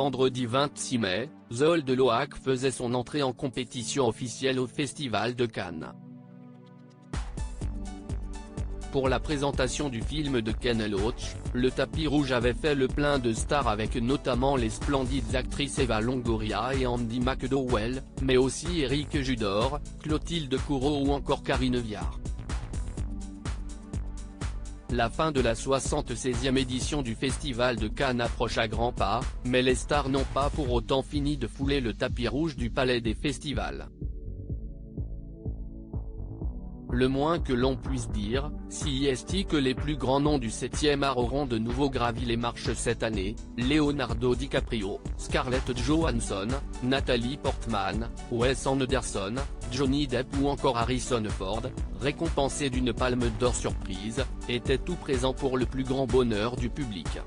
vendredi 26 mai, Zol de Loac faisait son entrée en compétition officielle au Festival de Cannes. Pour la présentation du film de Ken Loach, le tapis rouge avait fait le plein de stars avec notamment les splendides actrices Eva Longoria et Andie McDowell, mais aussi Éric Judor, Clotilde Courreau ou encore Karine Viard. La fin de la 76e édition du Festival de Cannes approche à grands pas, mais les stars n'ont pas pour autant fini de fouler le tapis rouge du Palais des Festivals. Le moins que l'on puisse dire, si est que les plus grands noms du 7e art auront de nouveau gravi les marches cette année, Leonardo DiCaprio, Scarlett Johansson, Natalie Portman, Wes Anderson, Johnny Depp ou encore Harrison Ford, récompensés d'une palme d'or surprise, étaient tout présents pour le plus grand bonheur du public.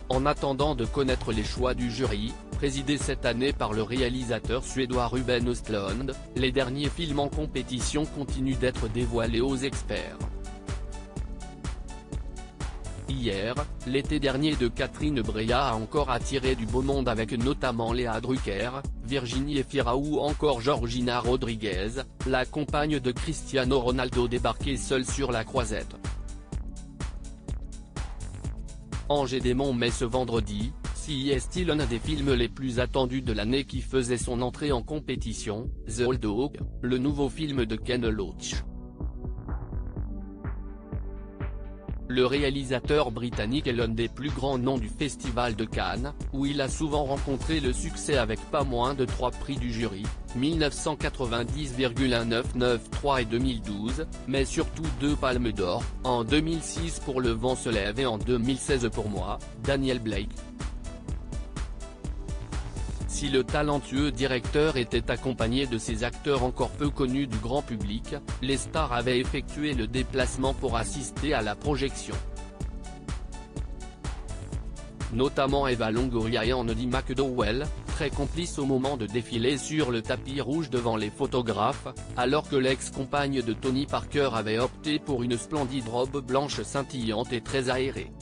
En attendant de connaître les choix du jury, présidé cette année par le réalisateur suédois Ruben Östlund, les derniers films en compétition continuent d'être dévoilés aux experts. Hier, l'été dernier de Catherine Breillat a encore attiré du beau monde avec notamment Léa Drucker, Virginie Efira ou encore Georgina Rodriguez, la compagne de Cristiano Ronaldo débarquée seule sur la croisette. Angers Démon met ce vendredi, si est l'un des films les plus attendus de l'année qui faisait son entrée en compétition, The Old Dog, le nouveau film de Ken Loach. Le réalisateur britannique est l'un des plus grands noms du Festival de Cannes, où il a souvent rencontré le succès avec pas moins de 3 prix du jury, 1990,1993 et 2012, mais surtout 2 palmes d'or, en 2006 pour Le vent se lève et en 2016 pour Moi, Daniel Blake. Si le talentueux directeur était accompagné de ses acteurs encore peu connus du grand public, les stars avaient effectué le déplacement pour assister à la projection. Notamment Eva Longoria et Andie McDowell, très complices au moment de défiler sur le tapis rouge devant les photographes, alors que l'ex-compagne de Tony Parker avait opté pour une splendide robe blanche scintillante et très aérée.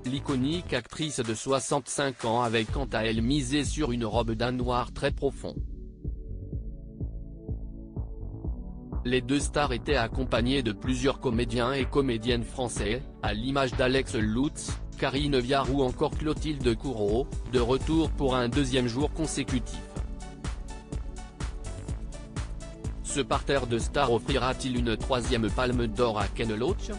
L'iconique actrice de 65 ans avait quant à elle misé sur une robe d'un noir très profond. Les deux stars étaient accompagnées de plusieurs comédiens et comédiennes français, à l'image d'Alex Lutz, Karine Viard ou encore Clotilde Courreau, de retour pour un deuxième jour consécutif. Ce parterre de stars offrira-t-il une troisième palme d'or à Ken Loach ?